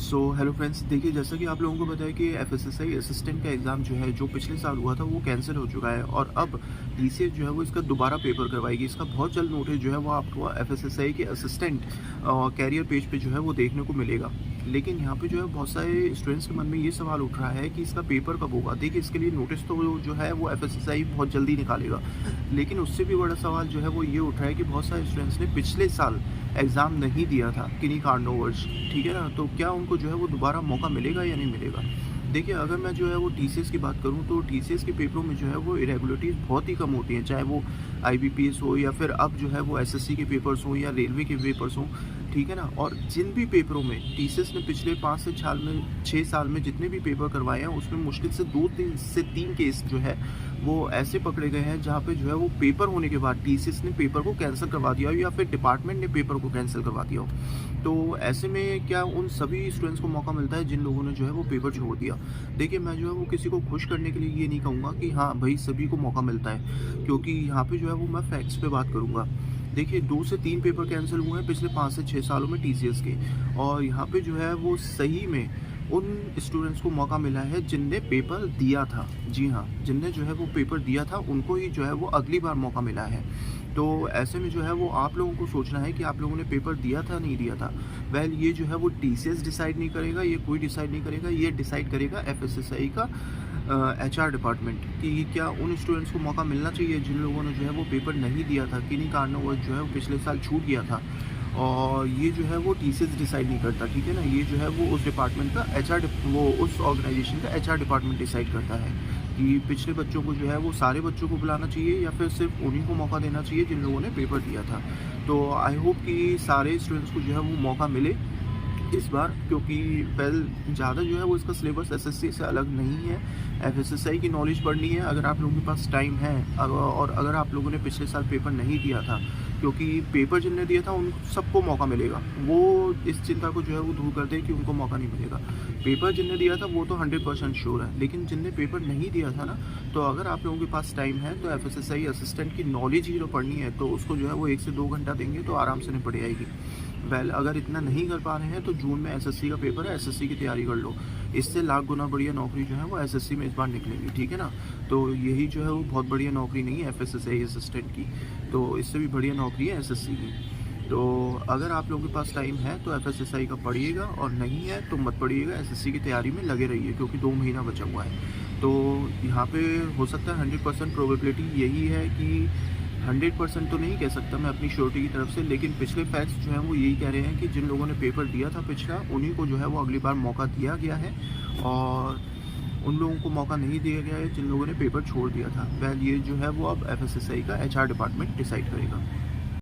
Hello friends, देखिए जैसा कि आप लोगों को पता है कि एफएसएसआई असिस्टेंट का एग्ज़ाम जो है जो पिछले साल हुआ था वो कैंसिल हो चुका है और अब टीसीएस जो है वो इसका दोबारा पेपर करवाएगी। इसका बहुत जल्द नोटिस जो है वो आपको एफएसएसआई के असिस्टेंट कैरियर पेज पे जो है वो देखने को मिलेगा। लेकिन यहाँ पे जो है बहुत सारे स्टूडेंट्स के मन में ये सवाल उठ रहा है कि इसका पेपर कब होगा। देखिए इसके लिए नोटिस तो जो है वो एफएसएसआई बहुत जल्दी निकालेगा, लेकिन उससे भी बड़ा सवाल जो है वो ये उठ रहा है कि बहुत सारे स्टूडेंट्स ने पिछले साल एग्ज़ाम नहीं दिया था किन्हीं कारणवश, ठीक है ना? तो क्या उनको जो है वो दोबारा मौका मिलेगा या नहीं मिलेगा? देखिए, अगर मैं जो है वो टीसीएस की बात करूँ तो टीसीएस के पेपरों में जो है वो इरेगुलरिटीज़ बहुत ही कम होती हैं, चाहे वो आईबीपीएस हो या फिर अब जो है वो एसएससी के पेपर्स हों या रेलवे के पेपर्स हों, ठीक है ना? और जिन भी पेपरों में टीसीएस ने पिछले 5 से 6 साल में जितने भी पेपर करवाए हैं उसमें मुश्किल से 2 से 3 केस जो है वो ऐसे पकड़े गए हैं जहाँ पे जो है वो पेपर होने के बाद टीसीएस ने पेपर को कैंसिल करवा दिया हो या फिर डिपार्टमेंट ने पेपर को कैंसिल करवा दिया हो। तो ऐसे में क्या उन सभी स्टूडेंट्स को मौका मिलता है जिन लोगों ने जो है वो पेपर छोड़ दिया? देखिए, मैं जो है वो किसी को खुश करने के लिए ये नहीं कहूँगा कि हाँ भाई सभी को मौका मिलता है, क्योंकि यहाँ पे जो है वो मैं फैक्ट्स पे बात करूँगा। देखिए, 2 से 3 पेपर कैंसिल हुए हैं पिछले 5 से 6 सालों में टीसीएस के, और यहाँ पे जो है वो सही में उन स्टूडेंट्स को मौका मिला है जिनने पेपर दिया था। जी हाँ, जिनने जो है वो पेपर दिया था उनको ही जो है वो अगली बार मौका मिला है। तो ऐसे में जो है वो आप लोगों को सोचना है कि आप लोगों ने पेपर दिया था नहीं दिया था। वेल, ये जो है वो टीसीएस डिसाइड नहीं करेगा, ये कोई डिसाइड नहीं करेगा, ये डिसाइड करेगा एफएसएसआई का एचआर डिपार्टमेंट कि क्या उन स्टूडेंट्स को मौका मिलना चाहिए जिन लोगों ने जो है वो पेपर नहीं दिया था, किन्हीं कारणवश जो है वो पिछले साल छूट गया था। और ये जो है वो टीसीएस डिसाइड नहीं करता, ठीक है ना? ये जो है वो उस डिपार्टमेंट का वो उस ऑर्गेनाइजेशन का एचआर डिपार्टमेंट डिसाइड करता है कि पिछले बच्चों को जो है वो सारे बच्चों को बुलाना चाहिए या फिर सिर्फ उन्हीं को मौका देना चाहिए जिन लोगों ने पेपर दिया था। तो आई होप कि सारे स्टूडेंट्स को जो है वो मौका मिले इस बार, क्योंकि वेल ज़्यादा जो है वो इसका सिलेबस एसएससी से अलग नहीं है। एफएसएसआई की नॉलेज पढ़नी है अगर आप लोगों के पास टाइम है, और अगर आप लोगों ने पिछले साल पेपर नहीं दिया था, क्योंकि पेपर जिनने दिया था उन सबको मौका मिलेगा। वो इस चिंता को जो है वो दूर कर दे कि उनको मौका नहीं मिलेगा। पेपर जिनने दिया था वो तो 100% श्योर है, लेकिन जिनने पेपर नहीं दिया था ना, तो अगर आप लोगों के पास टाइम है तो एफएसएसआई असिस्टेंट की नॉलेज ही जो पढ़नी है तो उसको जो है वो 1 से 2 घंटा देंगे तो आराम से निपट जाएगी। वेल, अगर इतना नहीं कर पा रहे हैं तो जून में एसएससी का पेपर है, एसएससी की तैयारी कर लो। इससे लाख गुना बढ़िया नौकरी जो है वो एसएससी में इस बार निकलेगी, ठीक है ना? तो यही जो है वो बहुत बढ़िया नौकरी नहीं है एफएसएसआई असिस्टेंट की, तो इससे भी बढ़िया नौकरी है एसएससी की। तो अगर आप लोगों के पास टाइम है तो एफएसएसआई का पढ़िएगा, और नहीं है तो मत पढ़िएगा, एसएससी की तैयारी में लगे रहिए क्योंकि 2 महीना बचा हुआ है। तो यहाँ पे हो सकता है 100% प्रोबेबिलिटी यही है कि 100% तो नहीं कह सकता मैं अपनी श्योरिटी की तरफ से, लेकिन पिछले फैक्ट्स जो हैं वो यही कह रहे हैं कि जिन लोगों ने पेपर दिया था पिछला, उन्हीं को जो है वो अगली बार मौका दिया गया है, और उन लोगों को मौका नहीं दिया गया है जिन लोगों ने पेपर छोड़ दिया था। वेल, ये जो है वो अब एफएसएसआई का एचआर डिपार्टमेंट डिसाइड करेगा।